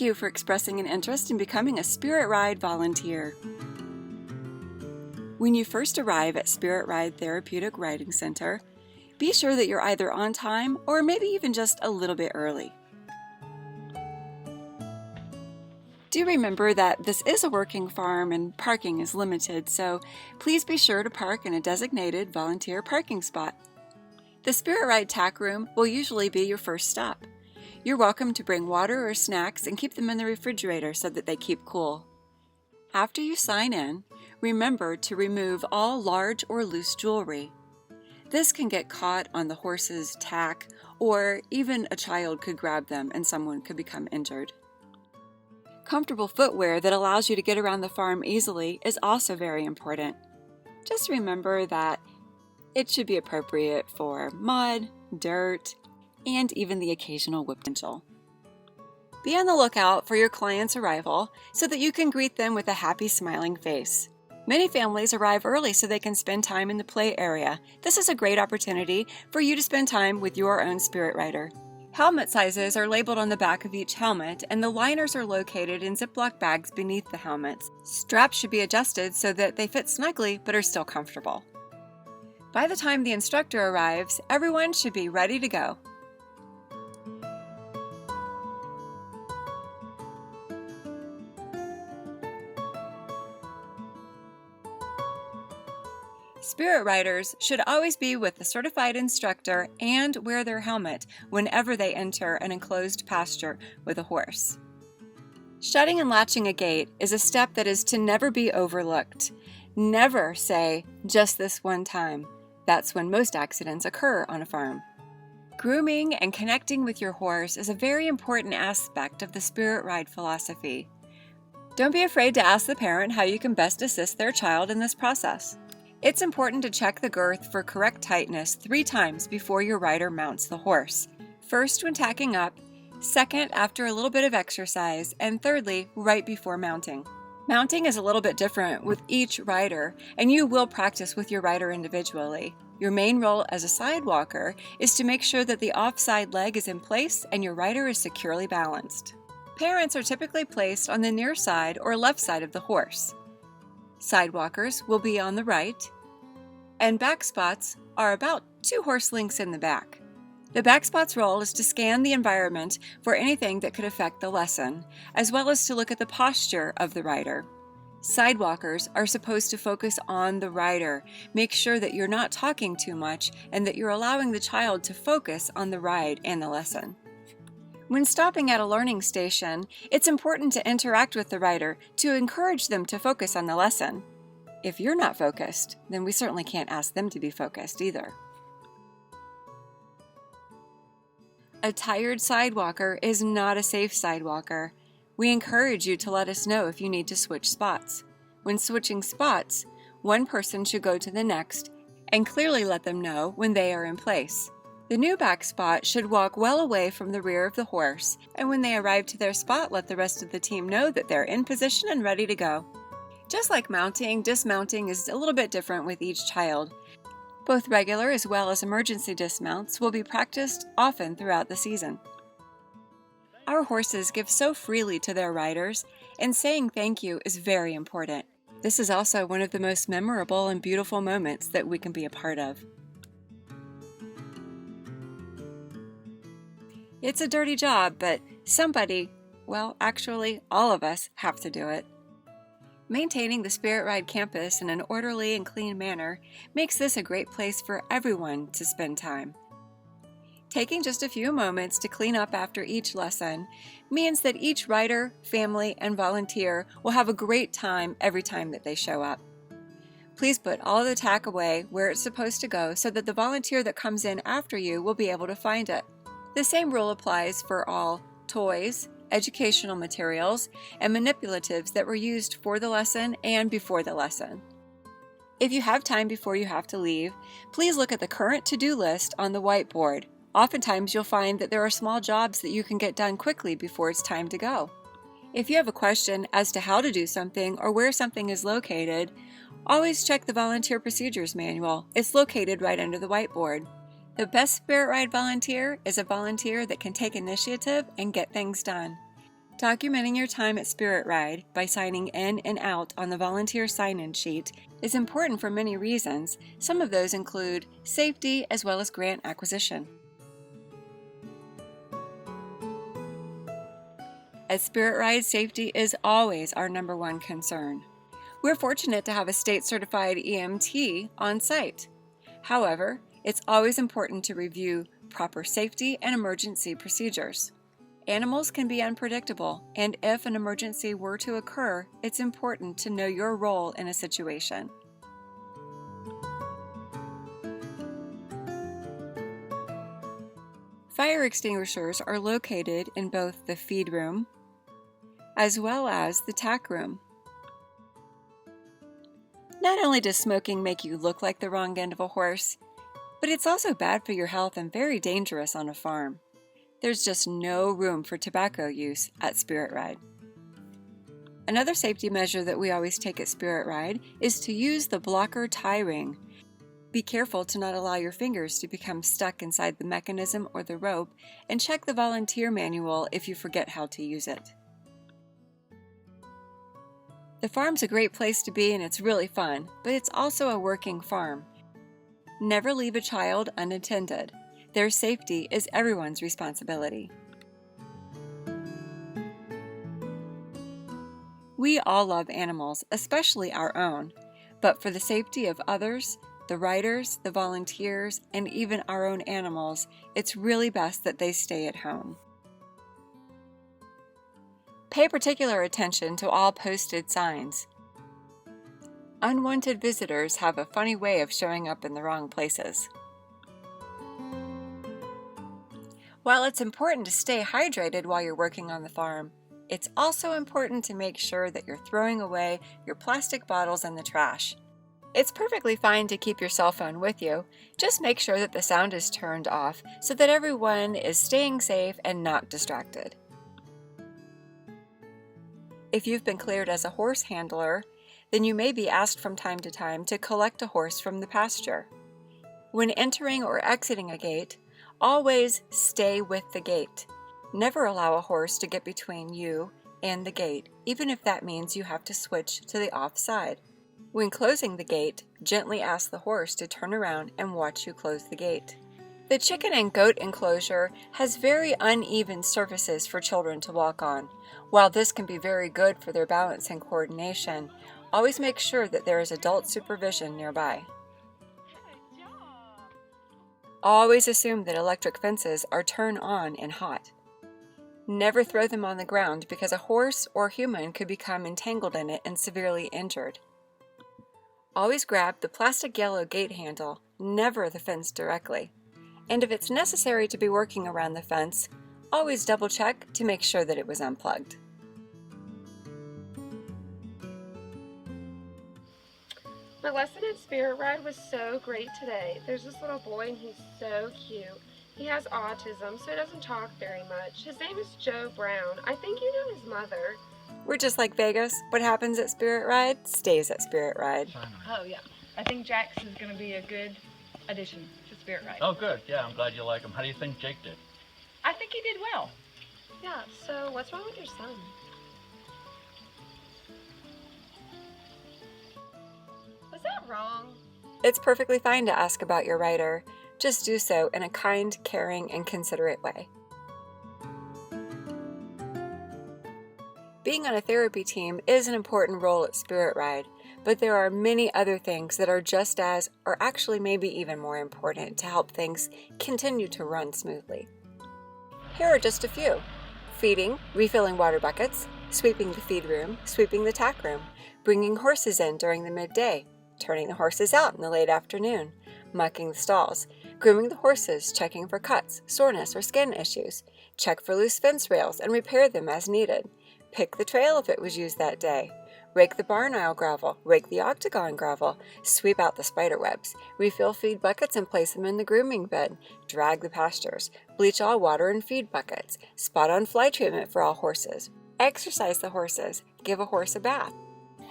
Thank you for expressing an interest in becoming a Spirit Ride volunteer. When you first arrive at Spirit Ride Therapeutic Riding Center, be sure that you're either on time or maybe even just a little bit early. Do remember that this is a working farm and parking is limited, so please be sure to park in a designated volunteer parking spot. The Spirit Ride Tack Room will usually be your first stop. You're welcome to bring water or snacks and keep them in the refrigerator so that they keep cool. After you sign in, remember to remove all large or loose jewelry. This can get caught on the horse's tack, or even a child could grab them and someone could become injured. Comfortable footwear that allows you to get around the farm easily is also very important. Just remember that it should be appropriate for mud, dirt, and even the occasional potential. Be on the lookout for your client's arrival so that you can greet them with a happy, smiling face. Many families arrive early so they can spend time in the play area. This is a great opportunity for you to spend time with your own Spirit Rider. Helmet sizes are labeled on the back of each helmet, and the liners are located in Ziploc bags beneath the helmets. Straps should be adjusted so that they fit snugly but are still comfortable. By the time the instructor arrives, everyone should be ready to go. Spirit Riders should always be with the certified instructor and wear their helmet whenever they enter an enclosed pasture with a horse. Shutting and latching a gate is a step that is to never be overlooked. Never say, "just this one time." That's when most accidents occur on a farm. Grooming and connecting with your horse is a very important aspect of the Spirit Ride philosophy. Don't be afraid to ask the parent how you can best assist their child in this process. It's important to check the girth for correct tightness 3 times before your rider mounts the horse. First when tacking up, second after a little bit of exercise, and thirdly right before mounting. Mounting is a little bit different with each rider, and you will practice with your rider individually. Your main role as a sidewalker is to make sure that the offside leg is in place and your rider is securely balanced. Parents are typically placed on the near side or left side of the horse. Sidewalkers will be on the right, and back spots are about 2 horse lengths in the back. The back spot's role is to scan the environment for anything that could affect the lesson, as well as to look at the posture of the rider. Sidewalkers are supposed to focus on the rider, make sure that you're not talking too much, and that you're allowing the child to focus on the ride and the lesson. When stopping at a learning station, it's important to interact with the rider to encourage them to focus on the lesson. If you're not focused, then we certainly can't ask them to be focused either. A tired sidewalker is not a safe sidewalker. We encourage you to let us know if you need to switch spots. When switching spots, one person should go to the next and clearly let them know when they are in place. The new back spot should walk well away from the rear of the horse, and when they arrive to their spot, let the rest of the team know that they're in position and ready to go. Just like mounting, dismounting is a little bit different with each child. Both regular as well as emergency dismounts will be practiced often throughout the season. Our horses give so freely to their riders, and saying thank you is very important. This is also one of the most memorable and beautiful moments that we can be a part of. It's a dirty job, but somebody, well, actually, all of us have to do it. Maintaining the Spirit Ride campus in an orderly and clean manner makes this a great place for everyone to spend time. Taking just a few moments to clean up after each lesson means that each rider, family, and volunteer will have a great time every time that they show up. Please put all the tack away where it's supposed to go so that the volunteer that comes in after you will be able to find it. The same rule applies for all toys, educational materials, and manipulatives that were used for the lesson and before the lesson. If you have time before you have to leave, please look at the current to-do list on the whiteboard. Oftentimes you'll find that there are small jobs that you can get done quickly before it's time to go. If you have a question as to how to do something or where something is located, always check the Volunteer Procedures Manual. It's located right under the whiteboard. The best Spirit Ride volunteer is a volunteer that can take initiative and get things done. Documenting your time at Spirit Ride by signing in and out on the volunteer sign-in sheet is important for many reasons. Some of those include safety as well as grant acquisition. At Spirit Ride, safety is always our number one concern. We're fortunate to have a state-certified EMT on site. However, it's always important to review proper safety and emergency procedures. Animals can be unpredictable, and if an emergency were to occur, it's important to know your role in a situation. Fire extinguishers are located in both the feed room as well as the tack room. Not only does smoking make you look like the wrong end of a horse, but it's also bad for your health and very dangerous on a farm. There's just no room for tobacco use at Spirit Ride. Another safety measure that we always take at Spirit Ride is to use the blocker tie ring. Be careful to not allow your fingers to become stuck inside the mechanism or the rope, and check the volunteer manual if you forget how to use it. The farm's a great place to be and it's really fun, but it's also a working farm. Never leave a child unattended. Their safety is everyone's responsibility. We all love animals, especially our own, but for the safety of others, the riders, the volunteers, and even our own animals, it's really best that they stay at home. Pay particular attention to all posted signs. Unwanted visitors have a funny way of showing up in the wrong places. While it's important to stay hydrated while you're working on the farm, it's also important to make sure that you're throwing away your plastic bottles in the trash. It's perfectly fine to keep your cell phone with you. Just make sure that the sound is turned off so that everyone is staying safe and not distracted. If you've been cleared as a horse handler, then you may be asked from time to time to collect a horse from the pasture. When entering or exiting a gate, always stay with the gate. Never allow a horse to get between you and the gate, even if that means you have to switch to the off side. When closing the gate, gently ask the horse to turn around and watch you close the gate. The chicken and goat enclosure has very uneven surfaces for children to walk on. While this can be very good for their balance and coordination, always make sure that there is adult supervision nearby. Always assume that electric fences are turned on and hot. Never throw them on the ground because a horse or human could become entangled in it and severely injured. Always grab the plastic yellow gate handle, never the fence directly. And if it's necessary to be working around the fence, always double check to make sure that it was unplugged. My lesson at Spirit Ride was so great today. There's this little boy and he's so cute. He has autism, so he doesn't talk very much. His name is Joe Brown. I think you know his mother. We're just like Vegas. What happens at Spirit Ride stays at Spirit Ride. Oh yeah, I think Jax is going to be a good addition to Spirit Ride. Oh good, yeah, I'm glad you like him. How do you think Jake did? I think he did well. Yeah, so what's wrong with your son? Was that wrong? It's perfectly fine to ask about your rider. Just do so in a kind, caring, and considerate way. Being on a therapy team is an important role at Spirit Ride, but there are many other things that are just as, or actually maybe even more important to help things continue to run smoothly. Here are just a few. Feeding, refilling water buckets, sweeping the feed room, sweeping the tack room, bringing horses in during the midday, turning the horses out in the late afternoon, mucking the stalls, grooming the horses, checking for cuts, soreness, or skin issues, check for loose fence rails and repair them as needed, pick the trail if it was used that day, rake the barn aisle gravel, rake the octagon gravel, sweep out the spider webs, refill feed buckets and place them in the grooming bed, drag the pastures, bleach all water and feed buckets, spot on fly treatment for all horses, exercise the horses, give a horse a bath.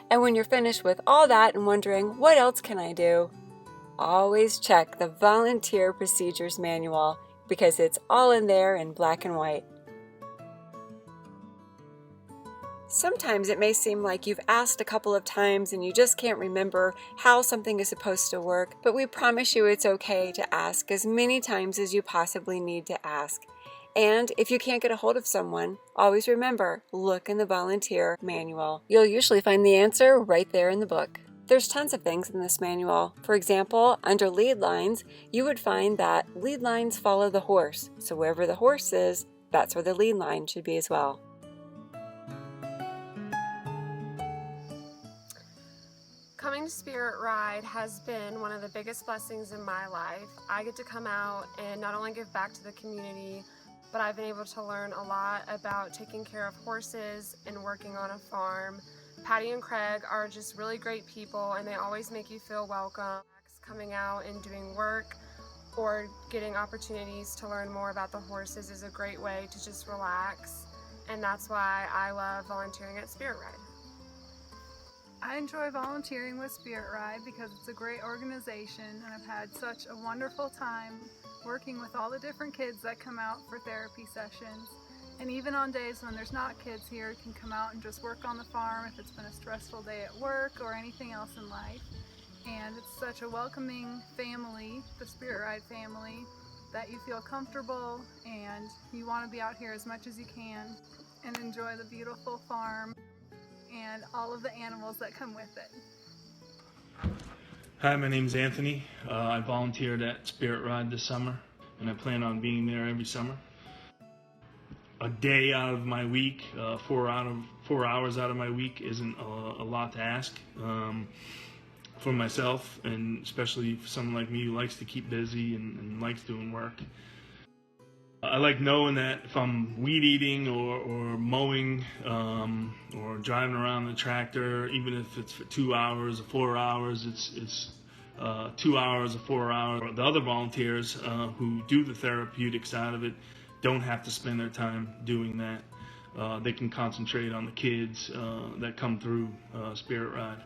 And when you're finished with all that and wondering, what else can I do? Always check the Volunteer Procedures Manual because it's all in there in black and white. Sometimes it may seem like you've asked a couple of times and you just can't remember how something is supposed to work, but we promise you it's okay to ask as many times as you possibly need to ask. And if you can't get a hold of someone, always remember, look in the volunteer manual. You'll usually find the answer right there in the book. There's tons of things in this manual. For example, under lead lines, you would find that lead lines follow the horse. So wherever the horse is, that's where the lead line should be as well. Coming to Spirit Ride has been one of the biggest blessings in my life. I get to come out and not only give back to the community, but I've been able to learn a lot about taking care of horses and working on a farm. Patty and Craig are just really great people, and they always make you feel welcome. Coming out and doing work or getting opportunities to learn more about the horses is a great way to just relax, and that's why I love volunteering at Spirit Ride. I enjoy volunteering with Spirit Ride because it's a great organization, and I've had such a wonderful time working with all the different kids that come out for therapy sessions. And even on days when there's not kids here, can come out and just work on the farm if it's been a stressful day at work or anything else in life. And it's such a welcoming family, the Spirit Ride family, that you feel comfortable and you want to be out here as much as you can and enjoy the beautiful farm and all of the animals that come with it. Hi, my name's Anthony. I volunteered at Spirit Ride this summer, and I plan on being there every summer. A day out of my week, 4 hours out of my week isn't a lot to ask for myself, and especially for someone like me who likes to keep busy and likes doing work. I like knowing that if I'm weed eating or mowing or driving around the tractor, even if it's for 2 hours or 4 hours, it's 2 hours or 4 hours. The other volunteers who do the therapeutic side of it don't have to spend their time doing that. They can concentrate on the kids that come through Spirit Ride.